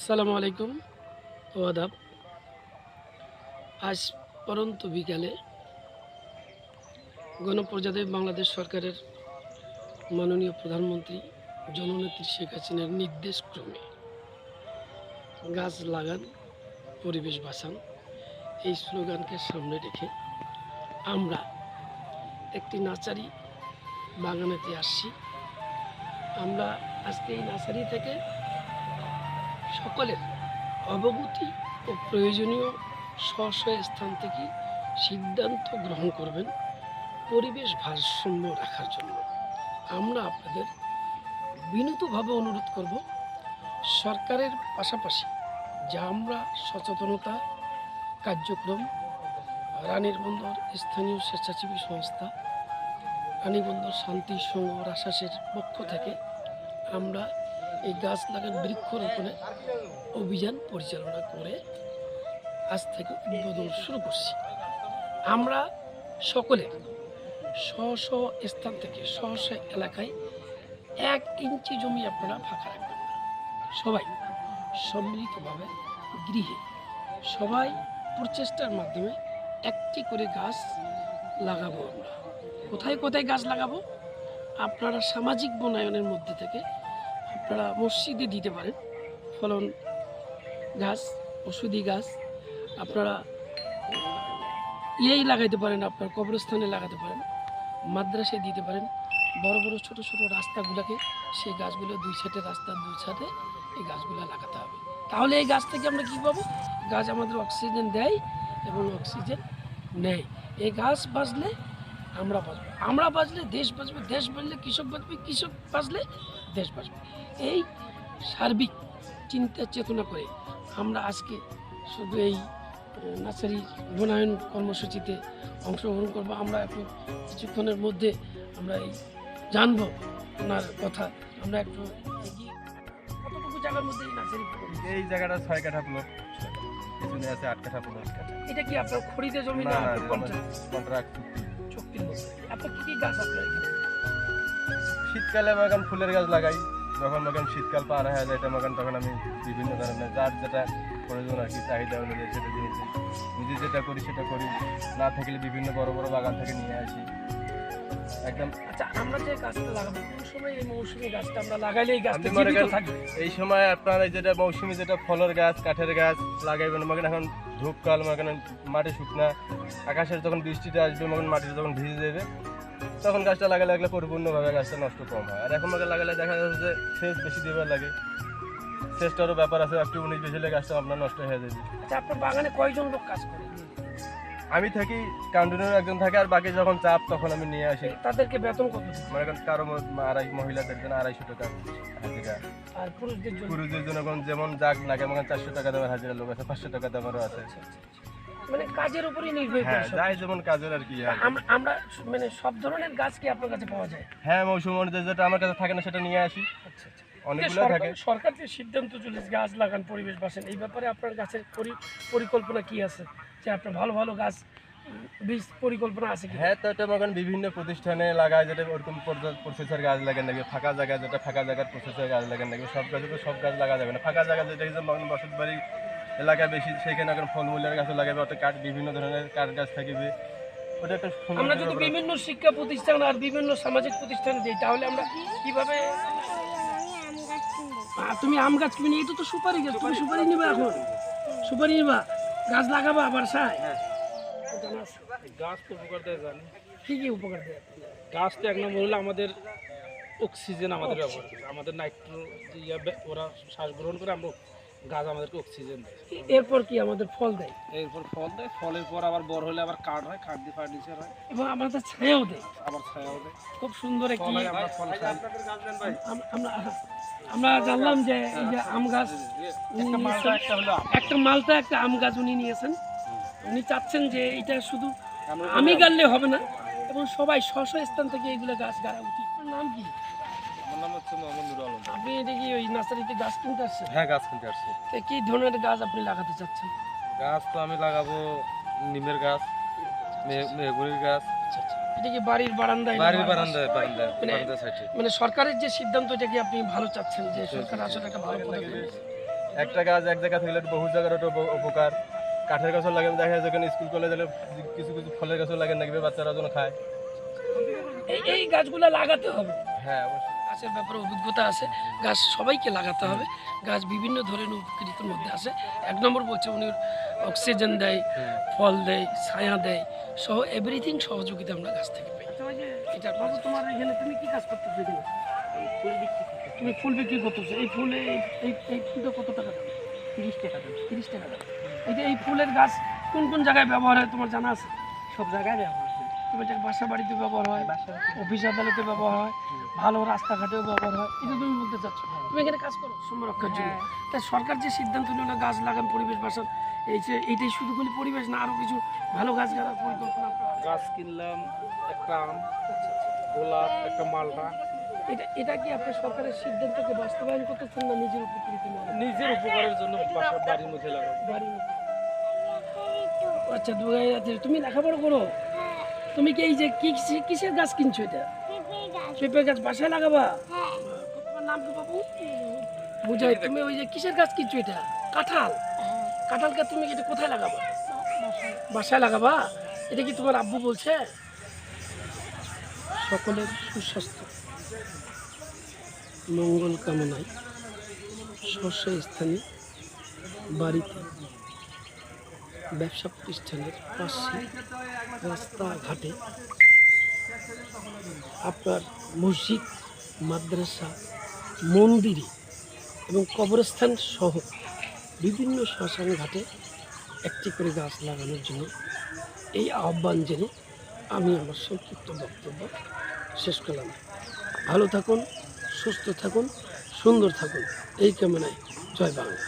আসসালামু আলাইকুম ও আদাব। আজ পরন্ত বিকালে গণপ্রজাতন্ত্রী বাংলাদেশ সরকারের মাননীয় প্রধানমন্ত্রী জননেত্রী শেখ হাসিনার নির্দেশক্রমে গাছ লাগান, পরিবেশ বাঁচান এই স্লোগানকে সামনে রেখে আমরা একটি নার্সারি বাগানেতে আসছি। আমরা আজকে এই নার্সারি থেকে সকলের অবগতি ও প্রয়োজনীয় স্ব স্থান থেকে সিদ্ধান্ত গ্রহণ করবেন পরিবেশ ভারসাম্য রাখার জন্য। আমরা আপনাদের বিনীতভাবে অনুরোধ করব, সরকারের পাশাপাশি যা আমরা সচেতনতা কার্যক্রম রানীর বন্দর স্থানীয় স্বেচ্ছাসেবী সংস্থা রানীবন্দর শান্তি সংঘ রাশাসের পক্ষ থেকে আমরা এই গাছ লাগান বৃক্ষরোপণের অভিযান পরিচালনা করে আজ থেকে উদ্বোধন শুরু করছি। আমরা সকলে স্ব স্থান থেকে স্ব এলাকায় 1 ইঞ্চি জমি আপনারা ফাঁকা রাখবেন না। সবাই সম্মিলিতভাবে গৃহে সবাই প্রচেষ্টার মাধ্যমে একটি করে গাছ লাগাবো। আমরা কোথায় কোথায় গাছ লাগাবো? আপনারা সামাজিক বনায়নের মধ্যে থেকে আপনারা মসজিদে দিতে পারেন ফলন গাছ, ওষুধি গাছ আপনারা লাগাইতে পারেন, আপনার কবরস্থানে লাগাতে পারেন, মাদ্রাসায় দিতে পারেন। বড় বড় ছোট ছোট রাস্তাগুলোকে সেই গাছগুলো দুই সাইডে, রাস্তার দুই সাইডে এই গাছগুলো লাগাতে হবে। তাহলে এই গাছ থেকে আমরা কী পাবো? গাছ আমাদের অক্সিজেন দেয় এবং অক্সিজেন নেয়। এই গাছ বাঁচলে আমরা বাঁচবো, আমরা বাঁচলে দেশ বাঁচবে, দেশ বাঁচলে কৃষক বাঁচবে, কৃষক বাঁচলে দেশ বাঁচবে। এই সার্বিক চিন্তা চেতনা করে আমরা আজকে শুধু এই নার্সারি বনায়ন কর্মসূচিতে অংশগ্রহণ করবো। আমরা একটু কিছুক্ষণের মধ্যে আমরা এই জানবো ওনার কথা। আমরা একটু এগিয়ে কতটুকু জায়গার মধ্যে এই নার্সারি? এই জায়গাটা 6 কাঠা প্লট, পিছনে আছে 8 কাঠা প্লট। এটা কি আপনার খরিদে জমি না কন্ট্রাক্ট চুক্তির মধ্যে? আপনার কি কি গাছ আপনার এখানে? শীতকালে বাগান ফুলের গাছ লাগাই, যখন বাগান শীতকাল পার হয়ে যায় বাগান তখন আমি বিভিন্ন ধরনের যার যেটা প্রয়োজন আর কি, চাহিদা অনুযায়ী সেটা জিনিস নিজে যেটা করি সেটা করি, না থাকলে বিভিন্ন বড় বড় বাগান থেকে নিয়ে আসি একদম। আচ্ছা, আমরা যে গাছটা লাগাবো কোন সময়? এই মৌসুমী গাছটা আমরা লাগাইলে এই গাছটা মনে জীবিত করেন থাকবে। এই সময় আপনার এই যেটা মৌসুমী যেটা ফলের গাছ কাঠের গাছ লাগাইবেন মনে এখন ধূপকাল মনে মাটি শুকনা, আকাশের যখন বৃষ্টিটা আসবে মনে মাটিটা যখন ভিজে যাবে তখন গাছটা লাগালে পরিপূর্ণভাবে গাছটা নষ্ট কম হয়। আর এখন মনে লাগালে দেখা যাচ্ছে যে সেচ বেশি দেবার লাগে, সেচটারও ব্যাপার আছে, একটু 19 বেশি হলে গাছটা আপনার নষ্ট হয়ে যাবে। আচ্ছা, আপনার বাগানে কয়জন লোক কাজ করে? আমি থাকি, কাউন্টিনিউ একজন থাকে, আর বাকি যখন চাপ তখন আমি নিয়ে আসি। তাদেরকে বেতন কত? মনে করেন কারো মহিলাদের জন্য 250 টাকা হাজিরা, আর পুরুষদের জন্য যেমন যাক লাগে মনে 400 টাকা দেওয়ার হাজিরা লোক আছে, 500 টাকা দেওয়ারও আছে। মানে কাজের উপরই নির্ভর করে, যাই যেমন কাজের আর কি। আমরা মানে সব ধরনের গাছ কি আপনার কাছে পাওয়া যায়? হ্যাঁ, মৌসুম অনুযায়ী যেটা আমার কাছে থাকে না সেটা নিয়ে আসি। আচ্ছা আচ্ছা, অনেকগুলো থাকে। সরকার যে সিদ্ধান্ত চলেছে গাছ লাগান পরিবেশ বাঁচান, এই ব্যাপারে আপনার গাছের পরিকল্পনা কি আছে? যে আপনার ভালো ভালো গাছ বীজ পরিকল্পনা আছে কি? হ্যাঁ, তো এটা মনে বিভিন্ন প্রতিষ্ঠানে লাগায়, যেটা ওরকম প্রসেসর গাছ লাগান নাকি, ফাঁকা জায়গায় যেটা ফাঁকা জায়গার প্রসেসর গাছ লাগান নাকি, সব গাছে তো সব গাছ লাগা যাবে না। ফাঁকা জায়গা যেটা বসত বাড়ি এলাকায় বেশি, সেখানে এখন ফলমূলের গাছও লাগাবে, ওটা কাঠ বিভিন্ন ধরনের কাঠ গাছ থাকবে। ওটা একটা আমরা যদি বিভিন্ন শিক্ষা প্রতিষ্ঠান আর বিভিন্ন সামাজিক প্রতিষ্ঠানে দিই তাহলে আমরা কিভাবে? তুমি আম গাছ কিনে, এটা তো সুপারি গাছ, তুমি সুপারি নিবা, এখন সুপারি নিবা, গাছ লাগাবা আবার সাই। গাছ তো উপকার দেয়, জানি কি কি উপকার দেয়? গাছ তো 1 নম্বর হলো আমাদের অক্সিজেন, আমাদের ব্যবহার করে, আমাদের নাইট্রো ওরা শ্বাস গ্রহণ করে, আমরা গাছ আমাদেরকে অক্সিজেন দেয়। এরপর কি আমাদের ফল দেয়? এরপর ফল দেয়, ফলের পর আবার বড় হলে আবার কাঠ হয়, কাঠ দিয়ে ফার্নিচার হয়, এবং আমাদের ছায়াও দেয়, আবার ছায়াও দেয়। খুব সুন্দর একটি ফল হয়, আমরা ফল খাই। আমরা জানলাম যে এই যে আম গাছ একটা মালটা একটা আম গাছ উনি নিয়েছেন। উনি চাচ্ছেন যে এটা শুধু আমি গাড়লে হবে না এবং সবাই স্ব স্থান থেকে এগুলো গাছ গাড়া উচিত। আপনার নাম কি? আমার নাম হচ্ছে মোহাম্মদ নুরুল আলম। আপনি এটা কি ওই নার্সারিতে গাছ কিনতে আসছেন? হ্যাঁ, গাছ কিনতে আসছি। তো কি ধরনের গাছ আপনি লাগাতে চাচ্ছেন? গাছ তো আমি লাগাবো নিমের গাছ, মেহগুনির গাছ। এটা কি বাড়ির বারান্দায়? মানে সরকারের যে সিদ্ধান্ত, এটা কি আপনি ভালো চাচ্ছেন যে সরকার আসলে একটা ভালো পদক্ষেপ? একটা গাছ এক জায়গা থাকলে বহু জায়গার ওটা উপকার। কাঠের গাছও লাগে, দেখা যায় যখন স্কুল কলেজে কিছু কিছু ফলের গাছও লাগে নাকি বাচ্চারা যেন খায়। এই গাছগুলো লাগাতে হবে। হ্যাঁ অবশ্যই। গাছের ব্যাপারে অভিজ্ঞতা আছে, গাছ সবাইকে লাগাতে হবে। গাছ বিভিন্ন ধরনের উপকৃতির মধ্যে আছে। 1 নম্বর বলছে উনি অক্সিজেন দেয়, ফল দেয়, ছায়া দেয়, সহ এভরিথিং সহযোগিতা আমরা গাছ থেকে পাই। এটা বাবু তোমার এখানে তুমি কি কাজ করতেছো এখানে? তুমি ফুল বিক্রি করতেছো। এই ফুলে এই ফুলটা কত টাকা দাম? 30 টাকা দাম। 30 টাকা দাম। এই ফুলের গাছ কোন কোন জায়গায় ব্যবহার হয় তোমার জানা আছে? সব জায়গায় ব্যবহার হয়। তুমি এটা বাসা বাড়িতে ব্যবহার হয়, বাসায় অফিস আদালতে ব্যবহার হয়, ভালো রাস্তাঘাটেও ব্যবহার হয়। এটা তুমি বলতে চাচ্ছ? তুমি এখানে কাজ করো শ্রম রক্ষার জন্য। তাই সরকার যে সিদ্ধান্ত নিল গাছ লাগান, পরিবেশ বাঁচান, এইটাই শুধু কোনো পরিবেশ না, আরও কিছু ভালো গাছ গাড়ার পরিকল্পনা আপনার আছে? গাছ কিনলাম, একটা আম, গোলাপ, একটা মালটা। এটা কি আপনি সরকারের সিদ্ধান্তকে বাস্তবায়ন করতেছেন না নিজের উপকৃত নিজের উপকারের জন্য বাড়ির মধ্যে লাগাবো। বাড়ির মধ্যে? আচ্ছা তুমি লেখাপড়া করো? তুমি কি এই যে কিসের গাছ কিনছো? এটা পেঁপে গাছ বাসায় লাগাবা? তোমার নাম কি বাবু? বুঝাই। তুমি ওই যে কিসের গাছ কিনছো? এটা কাঁঠাল। কাঁঠালকে তুমি এটা কোথায় লাগাবা? বাসায় লাগাবা? এটা কি তোমার আব্বু বলছে? সকলের সুস্বাস্থ্য মঙ্গল কামনায় স্থানে বাড়িতে, ব্যবসা প্রতিষ্ঠানের পাশে, রাস্তাঘাটে, আপনার মসজিদ, মাদ্রাসা, মন্দিরে এবং কবরস্থান সহ বিভিন্ন শ্মশান ঘাটে একটি করে গাছ লাগানোর জন্য এই আহ্বান জেনে আমি আমার সংক্ষিপ্ত বক্তব্য শেষ করলাম। ভালো থাকুন, সুস্থ থাকুন, সুন্দর থাকুন, এই কামনায়। জয় বাংলা।